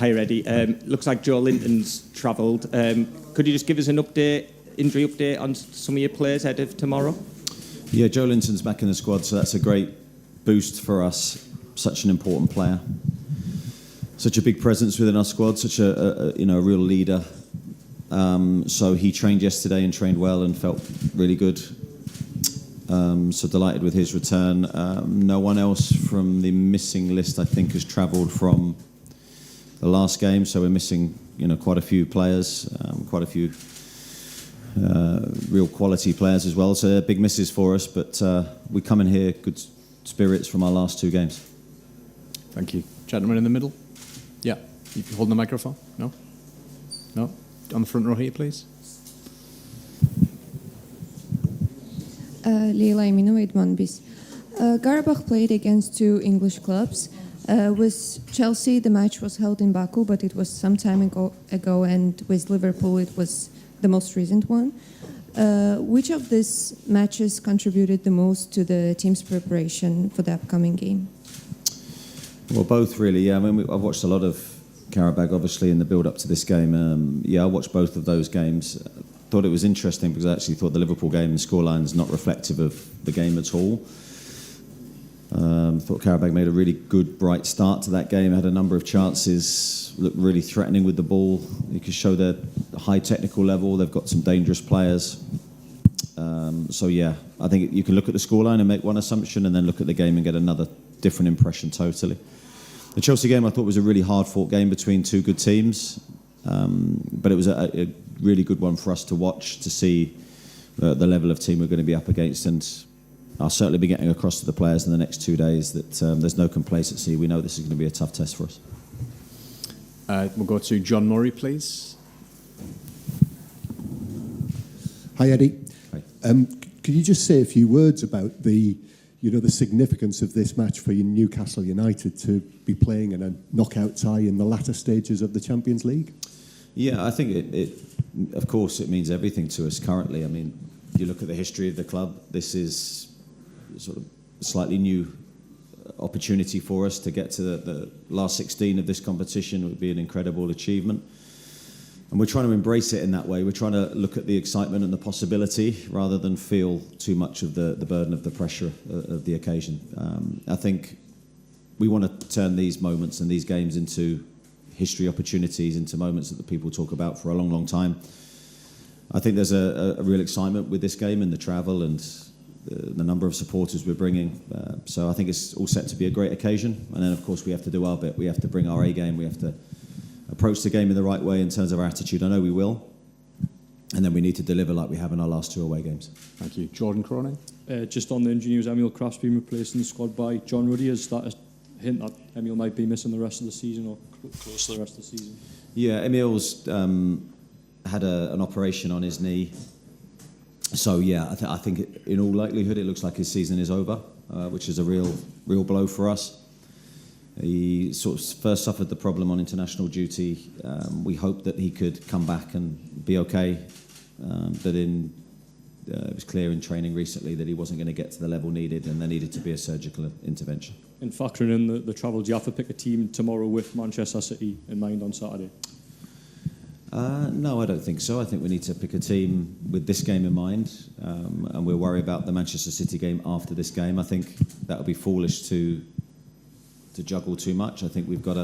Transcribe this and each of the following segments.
Hi, Eddie. Looks like Joe Linton's travelled. Could you just give us an injury update on some of your players ahead of tomorrow? Yeah, Joe Linton's back in the squad, so that's a great boost for us. Such an important player, such a big presence within our squad, such a real leader. So he trained yesterday and trained well and felt really good. So delighted with his return. No one else from the missing list, I think, has travelled from the last game. So we're missing, quite a few players, quite a few real quality players as well. So they're big misses for us. But we come in here good spirits from our last 2 games. Thank you. Gentleman in the middle. Yeah. You holding the microphone? No? No? On the front row here, please. Leyla Eminova, İdman Biz. Karabakh played against 2 English clubs. With Chelsea, the match was held in Baku, but it was some time ago, and with Liverpool, it was the most recent one. Which of these matches contributed the most to the team's preparation for the upcoming game? Well, both really, yeah. I mean, I've watched a lot of Karabakh, obviously, in the build-up to this game. I watched both of those games. Thought it was interesting because I actually thought the Liverpool game scoreline is not reflective of the game at all. Thought Karabakh made a really good, bright start to that game. Had a number of chances, looked really threatening with the ball. You could show their high technical level. They've got some dangerous players. I think you can look at the scoreline and make one assumption, and then look at the game and get another different impression totally. The Chelsea game, I thought, was a really hard-fought game between 2 good teams, but it was a really good one for us to watch, to see the level of team we're going to be up against, and I'll certainly be getting across to the players in the next 2 days that there's no complacency. We know this is going to be a tough test for us. We'll go to John Murray, please. Hi, Eddie. Hi. Could you just say a few words about the significance of this match for Newcastle United to be playing in a knockout tie in the latter stages of the Champions League? Yeah, I think of course, it means everything to us currently. I mean, you look at the history of the club, this is sort of a slightly new opportunity for us to get to the last 16 of this competition. It would be an incredible achievement. And we're trying to embrace it in that way. We're trying to look at the excitement and the possibility rather than feel too much of the burden of the pressure of the occasion. I think we want to turn these moments and these games into history opportunities, into moments that the people talk about for a long, long time. I think there's a real excitement with this game and the travel and the number of supporters we're bringing. So I think it's all set to be a great occasion. And then, of course, we have to do our bit. We have to bring our A game. We have to approach the game in the right way in terms of our attitude. I know we will. And then we need to deliver like we have in our last 2 away games. Thank you. Jordan Cronin. Just on the injury news, Emil Kraft's been replaced in the squad by John Ruddy. Is that a hint that Emil might be missing the rest of the season or close to the rest of the season? Yeah, Emil's had an operation on his knee. So, yeah, I think in all likelihood it looks like his season is over, which is a real blow for us. He sort of first suffered the problem on international duty. We hoped that he could come back and be okay, but it was clear in training recently that he wasn't going to get to the level needed, and there needed to be a surgical intervention. In factoring in the travel, do you have to pick a team tomorrow with Manchester City in mind on Saturday? No, I don't think so. I think we need to pick a team with this game in mind, and we'll worry about the Manchester City game after this game. I think that would be foolish to juggle too much. I think we've got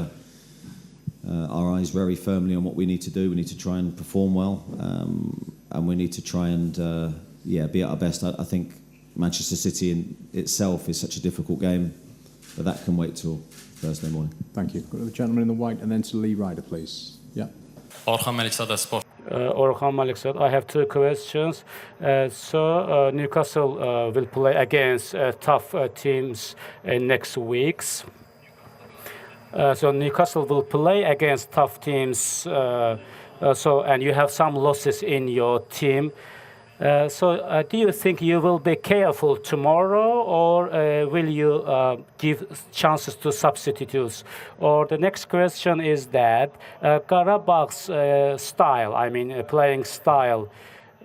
our eyes very firmly on what we need to do. We need to try and perform well, and we need to try and be at our best. I think Manchester City in itself is such a difficult game, but that can wait till Thursday morning. Thank you. Go to the gentleman in the white, and then to Lee Ryder, please. Yeah. Orhan Melikzadeh Sport. Orhan Melikzadeh. I have 2 questions. Newcastle will play against tough teams next weeks. So Newcastle will play against tough teams. And you have some losses in your team. So do you think you will be careful tomorrow, or will you give chances to substitutes? Or the next question is that Karabakh's style, playing style,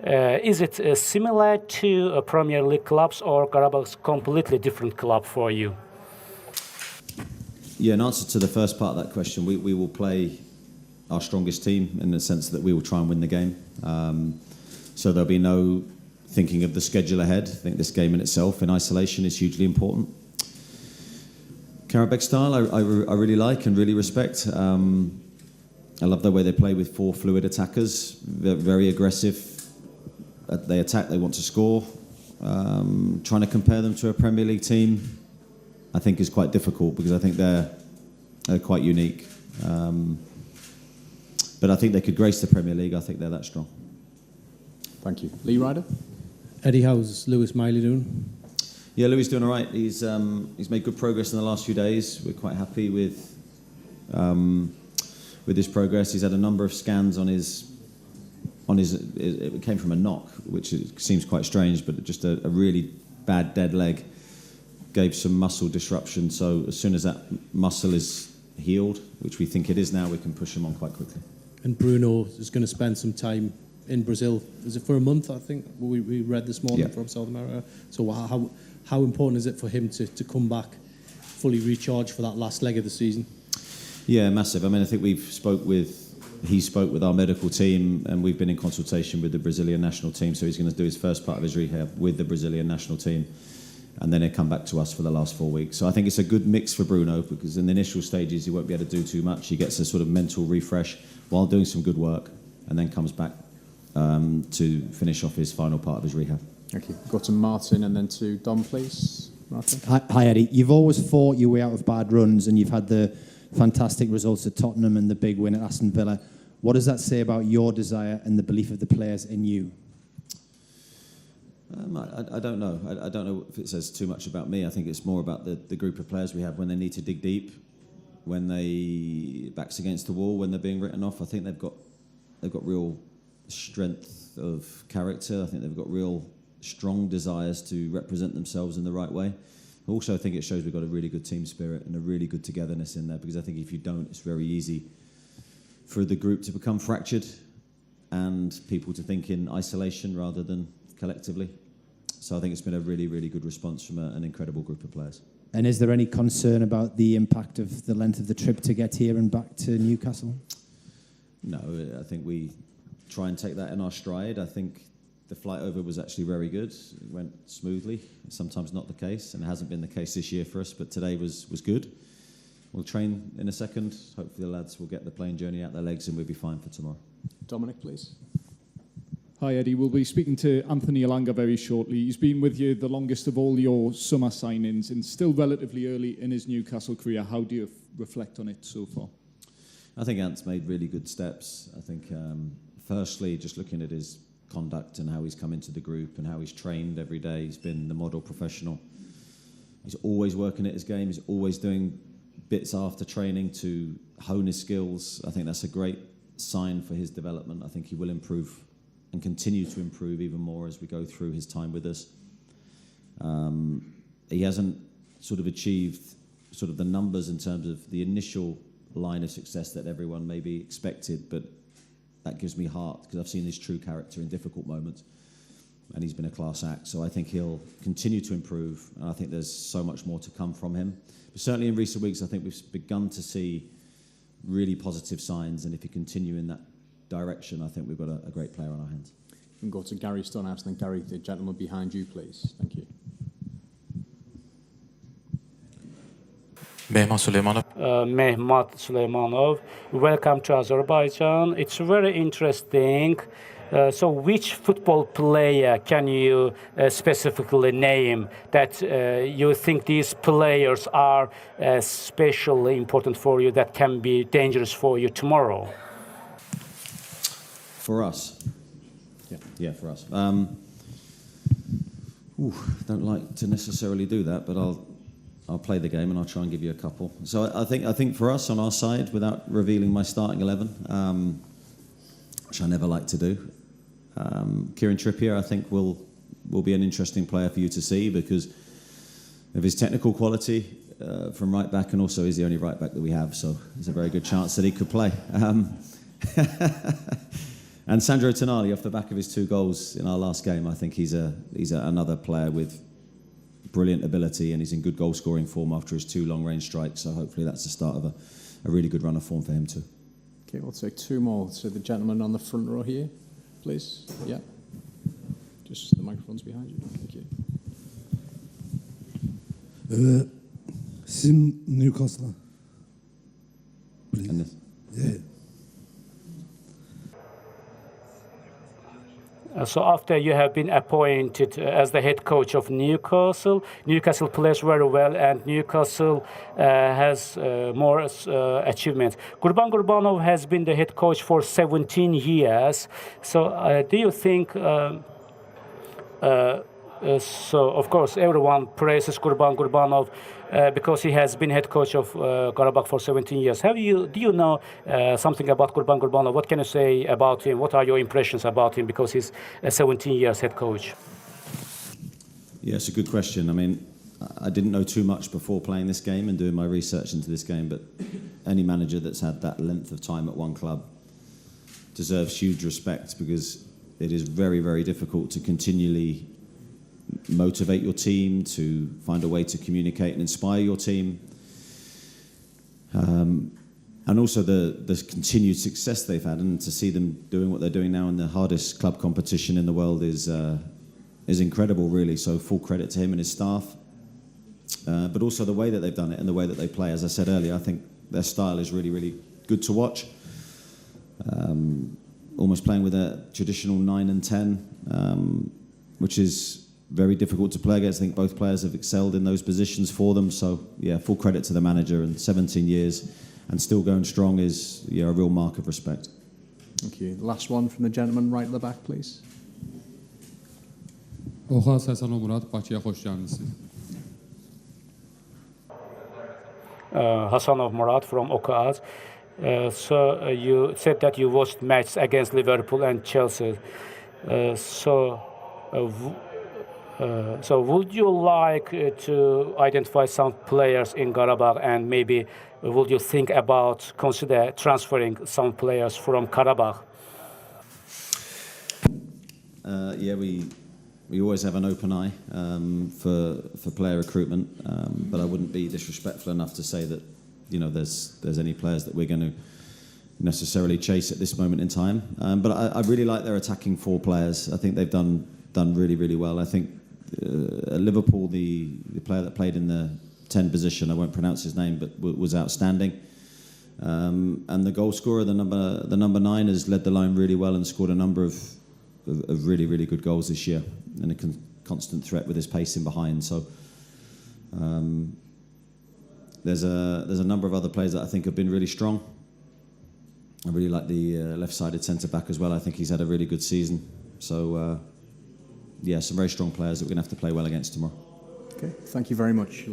is it similar to Premier League clubs, or Karabakh's completely different club for you? Yeah, in answer to the first part of that question, we will play our strongest team in the sense that we will try and win the game. So there'll be no thinking of the schedule ahead. I think this game in itself, in isolation, is hugely important. Karabakh style, I really like and really respect. I love the way they play with 4 fluid attackers. They're very aggressive. They attack, they want to score. Trying to compare them to a Premier League team, I think is quite difficult because I think they're quite unique. But I think they could grace the Premier League. I think they're that strong. Thank you. Lee Ryder? Eddie, how's Lewis Miley doing? Yeah, Louis doing all right. He's made good progress in the last few days. We're quite happy with his progress. He's had a number of scans on his. It came from a knock, which seems quite strange, but just a really bad dead leg gave some muscle disruption. So as soon as that muscle is healed, which we think it is now, we can push him on quite quickly. And Bruno is going to spend some time in Brazil. Is it for a month, I think? We read this morning from South America. So how important is it for him to come back fully recharged for that last leg of the season? Yeah, massive. I mean, I think he spoke with our medical team, and we've been in consultation with the Brazilian national team. So he's going to do his first part of his rehab with the Brazilian national team, and then he'll come back to us for the last 4 weeks. So I think it's a good mix for Bruno, because in the initial stages he won't be able to do too much. He gets a sort of mental refresh while doing some good work, and then comes back to finish off his final part of his rehab. Thank you. Go to Martin and then to Dom, please. Martin. Hi, Eddie. You've always fought your way out of bad runs, and you've had the fantastic results at Tottenham and the big win at Aston Villa. What does that say about your desire and the belief of the players in you? I don't know. I don't know if it says too much about me. I think it's more about the group of players we have when they need to dig deep, when they backs against the wall, when they're being written off. I think they've got real strength of character. I think they've got real strong desires to represent themselves in the right way. Also, I think it shows we've got a really good team spirit and a really good togetherness in there, because I think if you don't, it's very easy for the group to become fractured and people to think in isolation rather than collectively. So I think it's been a really, really good response from an incredible group of players. And is there any concern about the impact of the length of the trip to get here and back to Newcastle? No, I think we try and take that in our stride. I think the flight over was actually very good. It went smoothly. Sometimes not the case, and it hasn't been the case this year for us, but today was good. We'll train in a second. Hopefully the lads will get the plane journey out their legs and we'll be fine for tomorrow. Dominic, please. Hi, Eddie. We'll be speaking to Anthony Elanga very shortly. He's been with you the longest of all your summer signings and still relatively early in his Newcastle career. How do you reflect on it so far? I think Ant's made really good steps. I think, firstly, just looking at his conduct and how he's come into the group and how he's trained every day, he's been the model professional. He's always working at his game. He's always doing bits after training to hone his skills. I think that's a great sign for his development. I think he will improve and continue to improve even more as we go through his time with us. He hasn't sort of achieved sort of the numbers in terms of the initial line of success that everyone maybe expected, but that gives me heart because I've seen his true character in difficult moments, and he's been a class act. So I think he'll continue to improve, and I think there's so much more to come from him. But certainly in recent weeks, I think we've begun to see really positive signs, and if you continue in that direction, I think we've got a great player on our hands. We can go to Gary Stonehouse, and then Gary, the gentleman behind you, please. Thank you. Mehmet Suleymanov, welcome to Azerbaijan. It's very interesting. So which football player can you specifically name that you think these players are especially important for you, that can be dangerous for you tomorrow? For us? Yeah, for us. Don't like to necessarily do that, but I'll play the game and I'll try and give you a couple. So I think for us on our side, without revealing my starting 11, which I never like to do, Kieran Trippier I think will be an interesting player for you to see because of his technical quality from right back, and also he's the only right back that we have, so there's a very good chance that he could play. And Sandro Tonali, off the back of his 2 goals in our last game, I think he's another player with brilliant ability, and he's in good goal-scoring form after his 2 long-range strikes. So hopefully that's the start of a really good run of form for him too. Okay, we'll take 2 more. So the gentleman on the front row here, please. Yeah. Just the microphone's behind you. Thank you. Sim Newcastle. Please. Yeah. So after you have been appointed as the head coach of Newcastle plays very well, and Newcastle has more achievements. Gurban Gurbanov has been the head coach for 17 years. So do you think, so of course everyone praises Gurban Gurbanov because he has been head coach of Karabakh for 17 years. Do you know something about Gurban Gurbanov? What can you say about him? What are your impressions about him? Because he's 17 years head coach. Yeah, it's a good question. I mean, I didn't know too much before playing this game and doing my research into this game, but any manager that's had that length of time at one club deserves huge respect, because it is very, very difficult to continually motivate your team, to find a way to communicate and inspire your team. And also the continued success they've had, and to see them doing what they're doing now in the hardest club competition in the world is incredible, really. So full credit to him and his staff. But also the way that they've done it and the way that they play. As I said earlier, I think their style is really, really good to watch. Almost playing with a traditional 9 and 10, which is very difficult to play against. I think both players have excelled in those positions for them. So, yeah, full credit to the manager, and 17 years and still going strong is a real mark of respect. Thank you. The last one from the gentleman right at the back, please. Hasanov Murat from Okaz. So you said that you watched matches against Liverpool and Chelsea. So would you like to identify some players in Karabakh, and maybe would you think about consider transferring some players from Karabakh? Yeah, we always have an open eye for player recruitment, but I wouldn't be disrespectful enough to say that there's any players that we're going to necessarily chase at this moment in time. But I really like their attacking 4 players. I think they've done really, really well. I think at Liverpool, the player that played in the 10 position, I won't pronounce his name, but was outstanding. And the goal scorer, the number 9, has led the line really well and scored a number of really, really good goals this year, and a constant threat with his pace in behind. So there's a number of other players that I think have been really strong. I really like the left-sided centre-back as well. I think he's had a really good season. So, yeah, some very strong players that we're going to have to play well against tomorrow. Okay, thank you very much.